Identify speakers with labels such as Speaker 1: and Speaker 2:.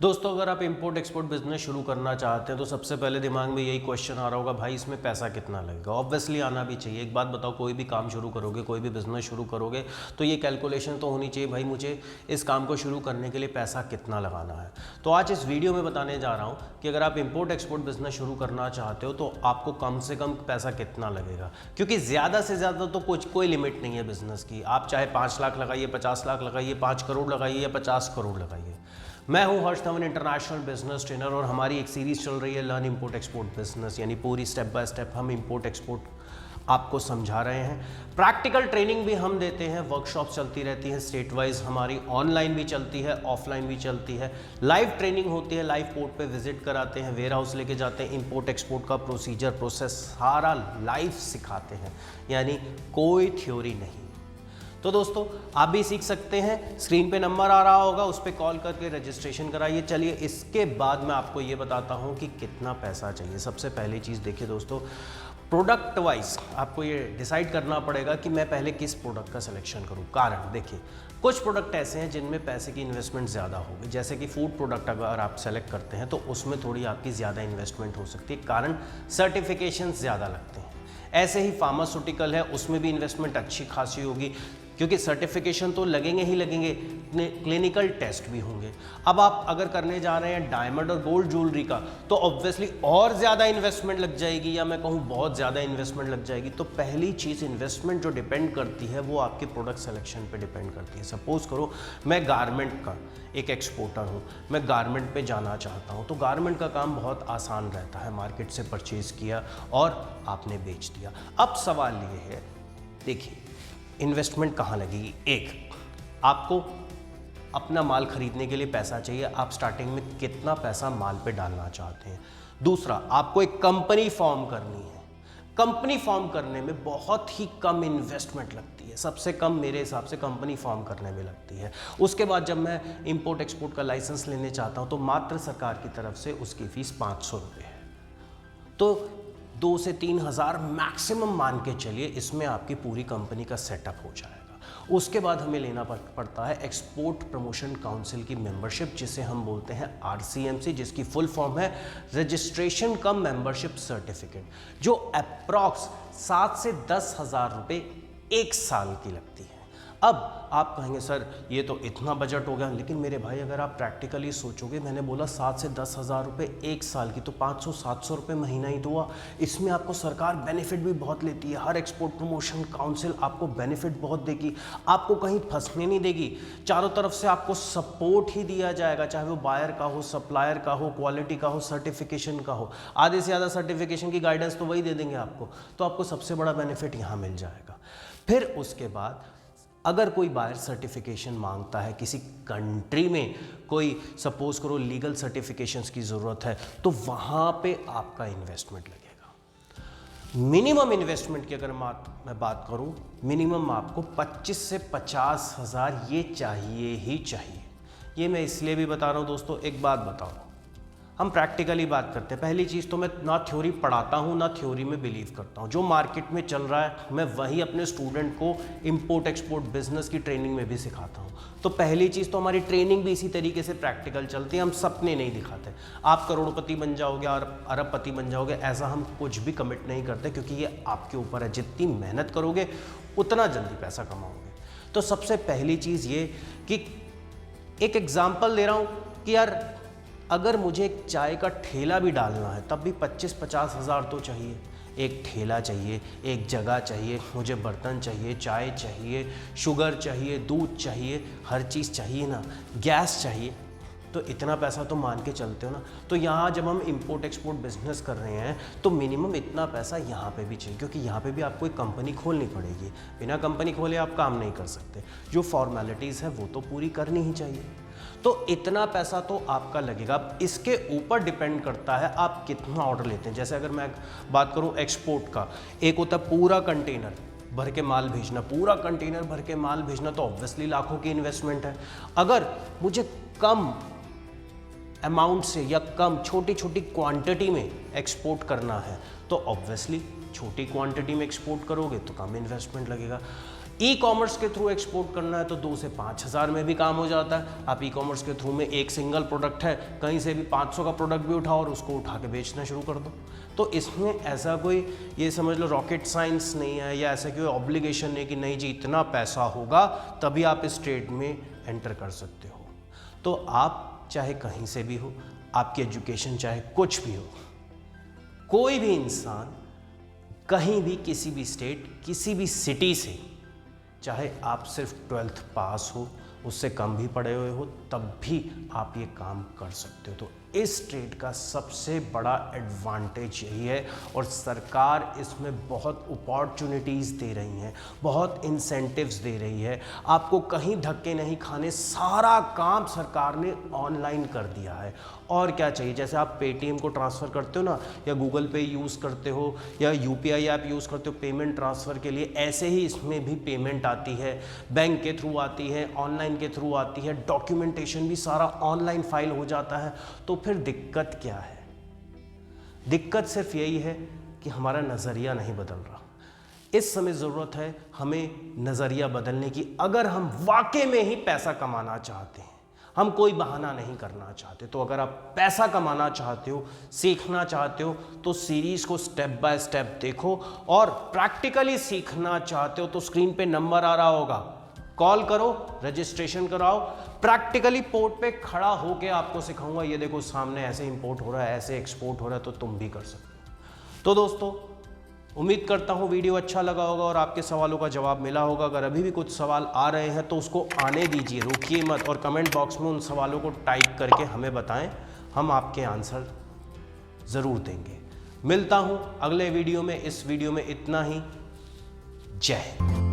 Speaker 1: दोस्तों, अगर आप इंपोर्ट एक्सपोर्ट बिजनेस शुरू करना चाहते हैं तो सबसे पहले दिमाग में यही क्वेश्चन आ रहा होगा, भाई इसमें पैसा कितना लगेगा। ऑब्वियसली आना भी चाहिए। एक बात बताओ, कोई भी काम शुरू करोगे, कोई भी बिजनेस शुरू करोगे तो ये कैलकुलेशन तो होनी चाहिए, भाई मुझे इस काम को शुरू करने के लिए पैसा कितना लगाना है। तो आज इस वीडियो में बताने जा रहा हूँ कि अगर आप इंपोर्ट एक्सपोर्ट बिजनेस शुरू करना चाहते हो तो आपको कम से कम पैसा कितना लगेगा, क्योंकि ज़्यादा से ज़्यादा तो कोई लिमिट नहीं है बिजनेस की। आप चाहे 5 लाख लगाइए, 50 लाख लगाइए, 5 करोड़ लगाइए या 50 करोड़ लगाइए। मैं हूं हर्ष धवन, इंटरनेशनल बिजनेस ट्रेनर, और हमारी एक सीरीज चल रही है लर्न इंपोर्ट एक्सपोर्ट बिजनेस, यानी पूरी स्टेप बाय स्टेप हम इंपोर्ट एक्सपोर्ट आपको समझा रहे हैं। प्रैक्टिकल ट्रेनिंग भी हम देते हैं, वर्कशॉप चलती रहती है स्टेट वाइज, हमारी ऑनलाइन भी चलती है, ऑफलाइन भी चलती है। लाइव ट्रेनिंग होती है, लाइव पोर्ट पे विजिट कराते हैं, वेयर हाउस लेके जाते हैं, इंपोर्ट एक्सपोर्ट का प्रोसीजर प्रोसेस सारा लाइव सिखाते हैं, यानी कोई थ्योरी नहीं। तो दोस्तों, आप भी सीख सकते हैं। स्क्रीन पे नंबर आ रहा होगा, उस पर कॉल करके रजिस्ट्रेशन कराइए। चलिए, इसके बाद मैं आपको ये बताता हूँ कि कितना पैसा चाहिए। सबसे पहली चीज़ देखिए दोस्तों, प्रोडक्ट वाइज आपको ये डिसाइड करना पड़ेगा कि मैं पहले किस प्रोडक्ट का सिलेक्शन करूँ। कारण देखिए, कुछ प्रोडक्ट ऐसे हैं जिनमें पैसे की इन्वेस्टमेंट ज़्यादा होगी, जैसे कि फूड प्रोडक्ट अगर आप सेलेक्ट करते हैं तो उसमें थोड़ी आपकी ज़्यादा इन्वेस्टमेंट हो सकती है, कारण सर्टिफिकेशन ज़्यादा लगते हैं। ऐसे ही फार्मास्यूटिकल है, उसमें भी इन्वेस्टमेंट अच्छी खासी होगी, क्योंकि सर्टिफिकेशन तो लगेंगे ही लगेंगे, क्लिनिकल टेस्ट भी होंगे। अब आप अगर करने जा रहे हैं डायमंड और गोल्ड ज्वेलरी का तो ऑब्वियसली और ज़्यादा इन्वेस्टमेंट लग जाएगी, या मैं कहूँ बहुत ज़्यादा इन्वेस्टमेंट लग जाएगी। तो पहली चीज़, इन्वेस्टमेंट जो डिपेंड करती है वो आपके प्रोडक्ट सिलेक्शन पे डिपेंड करती है। सपोज करो मैं गारमेंट का एक एक्सपोर्टर हूँ, मैं गारमेंट पे जाना चाहता हूँ, तो गारमेंट का काम बहुत आसान रहता है। मार्केट से परचेज़ किया और आपने बेच दिया। अब सवाल ये है, देखिए इन्वेस्टमेंट कहाँ लगेगी। एक, आपको अपना माल खरीदने के लिए पैसा चाहिए, आप स्टार्टिंग में कितना पैसा माल पे डालना चाहते हैं। दूसरा, आपको एक कंपनी फॉर्म करनी है। कंपनी फॉर्म करने में बहुत ही कम इन्वेस्टमेंट लगती है, सबसे कम मेरे हिसाब से कंपनी फॉर्म करने में लगती है। उसके बाद जब मैं इंपोर्ट एक्सपोर्ट का लाइसेंस लेने चाहता हूँ तो मात्र सरकार की तरफ से उसकी फीस 500 रुपये है। तो 2 से 3 हज़ार मैक्सिमम मान के चलिए, इसमें आपकी पूरी कंपनी का सेटअप हो जाएगा। उसके बाद हमें लेना पड़ता है एक्सपोर्ट प्रमोशन काउंसिल की मेंबरशिप, जिसे हम बोलते हैं RCMC, जिसकी फुल फॉर्म है रजिस्ट्रेशन कम मेंबरशिप सर्टिफिकेट, जो अप्रॉक्स 7 से 10 हज़ार रुपये 1 साल की लगती है। अब आप कहेंगे सर ये तो इतना बजट हो गया, लेकिन मेरे भाई अगर आप प्रैक्टिकली सोचोगे, मैंने बोला 7 से 10 हज़ार रुपये 1 साल की, तो 500-700 रुपये महीना ही तो हुआ। इसमें आपको सरकार बेनिफिट भी बहुत लेती है। हर एक्सपोर्ट प्रमोशन काउंसिल आपको बेनिफिट बहुत देगी, आपको कहीं फंसने नहीं देगी, चारों तरफ से आपको सपोर्ट ही दिया जाएगा, चाहे वो बायर का हो, सप्लायर का हो, क्वालिटी का हो, सर्टिफिकेशन का हो। आधे से ज़्यादा सर्टिफिकेशन की गाइडेंस तो वही दे देंगे आपको, तो आपको सबसे बड़ा बेनिफिट यहाँ मिल जाएगा। फिर उसके बाद अगर कोई बायर सर्टिफिकेशन मांगता है किसी कंट्री में, कोई सपोज करो लीगल सर्टिफिकेशंस की ज़रूरत है, तो वहाँ पे आपका इन्वेस्टमेंट लगेगा। मिनिमम इन्वेस्टमेंट की अगर मैं बात करूँ, मिनिमम आपको 25 से 50 हज़ार ये चाहिए ही चाहिए। ये मैं इसलिए भी बता रहा हूँ दोस्तों, एक बात बताओ, हम प्रैक्टिकली बात करते हैं। पहली चीज़ तो मैं ना थ्योरी पढ़ाता हूँ ना थ्योरी में बिलीव करता हूँ। जो मार्केट में चल रहा है मैं वही अपने स्टूडेंट को इंपोर्ट एक्सपोर्ट बिजनेस की ट्रेनिंग में भी सिखाता हूँ। तो पहली चीज़ तो हमारी ट्रेनिंग भी इसी तरीके से प्रैक्टिकल चलती है। हम सपने नहीं दिखाते, आप करोड़पति बन जाओगे और अरबपति बन जाओगे, ऐसा हम कुछ भी कमिट नहीं करते, क्योंकि ये आपके ऊपर है। जितनी मेहनत करोगे उतना जल्दी पैसा कमाओगे। तो सबसे पहली चीज़ ये कि एक एग्जाम्पल दे रहा हूँ कि यार अगर मुझे एक चाय का ठेला भी डालना है तब भी 25-50 हज़ार तो चाहिए। एक ठेला चाहिए, एक जगह चाहिए, मुझे बर्तन चाहिए, चाय चाहिए, शुगर चाहिए, दूध चाहिए, हर चीज़ चाहिए ना, गैस चाहिए। तो इतना पैसा तो मान के चलते हो ना। तो यहाँ जब हम इंपोर्ट एक्सपोर्ट बिजनेस कर रहे हैं तो मिनिमम इतना पैसा यहाँ पे भी चाहिए, क्योंकि यहाँ पे भी आपको एक कंपनी खोलनी पड़ेगी। बिना कंपनी खोले आप काम नहीं कर सकते। जो फॉर्मेलिटीज़ है वो तो पूरी करनी ही चाहिए। तो इतना पैसा तो आपका लगेगा। इसके ऊपर डिपेंड करता है आप कितना ऑर्डर लेते हैं। जैसे अगर मैं बात करूं एक्सपोर्ट का, एक होता है पूरा कंटेनर भर के माल भेजना, पूरा कंटेनर भर के माल भेजना, तो ऑब्वियसली लाखों की इन्वेस्टमेंट है। अगर मुझे कम अमाउंट से या कम छोटी छोटी क्वांटिटी में एक्सपोर्ट करना है तो ऑब्वियसली छोटी क्वांटिटी में एक्सपोर्ट करोगे तो कम इन्वेस्टमेंट लगेगा। ई कॉमर्स के थ्रू एक्सपोर्ट करना है तो 2 से 5,000 में भी काम हो जाता है। आप ई कॉमर्स के थ्रू में एक सिंगल प्रोडक्ट है, कहीं से भी 500 का प्रोडक्ट भी उठाओ और उसको उठा के बेचना शुरू कर दो। तो इसमें ऐसा कोई ये समझ लो रॉकेट साइंस नहीं है, या ऐसा कोई ऑब्लिगेशन नहीं कि नहीं जी इतना पैसा होगा तभी आप इस ट्रेड में एंटर कर सकते हो। तो आप चाहे कहीं से भी हो, आपकी एजुकेशन चाहे कुछ भी हो, कोई भी इंसान कहीं भी किसी भी स्टेट किसी भी सिटी से, चाहे आप सिर्फ 12th पास हो, उससे कम भी पढ़े हुए हो, तब भी आप ये काम कर सकते हो। तो इस ट्रेड का सबसे बड़ा एडवांटेज यही है, और सरकार इसमें बहुत अपॉर्चुनिटीज़ दे रही हैं, बहुत इंसेंटिव्स दे रही है। आपको कहीं धक्के नहीं खाने, सारा काम सरकार ने ऑनलाइन कर दिया है। और क्या चाहिए, जैसे आप पेटीएम को ट्रांसफ़र करते हो ना, या गूगल पे यूज़ करते हो, या यूपीआई ऐप यूज़ करते हो पेमेंट ट्रांसफ़र के लिए, ऐसे ही इसमें भी पेमेंट आती है, बैंक के थ्रू आती है, ऑनलाइन के थ्रू आती है, डॉक्यूमेंटेशन भी सारा ऑनलाइन फाइल हो जाता है। तो फिर दिक्कत क्या है? दिक्कत सिर्फ यही है कि हमारा नज़रिया नहीं बदल रहा। इस समय ज़रूरत है हमें नज़रिया बदलने की। अगर हम वाकई में ही पैसा कमाना चाहते हैं, हम कोई बहाना नहीं करना चाहते, तो अगर आप पैसा कमाना चाहते हो, सीखना चाहते हो, तो सीरीज़ को स्टेप बाय स्टेप देखो। और प्रैक्टिकली सीखना चाहते हो तो स्क्रीन पे नंबर आ रहा होगा, कॉल करो, रजिस्ट्रेशन कराओ। प्रैक्टिकली पोर्ट पे खड़ा होके आपको सिखाऊंगा, ये देखो सामने ऐसे इंपोर्ट हो रहा है, ऐसे एक्सपोर्ट हो रहा है, तो तुम भी कर सकते हो। तो दोस्तों, उम्मीद करता हूँ वीडियो अच्छा लगा होगा और आपके सवालों का जवाब मिला होगा। अगर अभी भी कुछ सवाल आ रहे हैं तो उसको आने दीजिए, रुकिए मत, और कमेंट बॉक्स में उन सवालों को टाइप करके हमें बताएं, हम आपके आंसर ज़रूर देंगे। मिलता हूँ अगले वीडियो में। इस वीडियो में इतना ही। जय हिंद।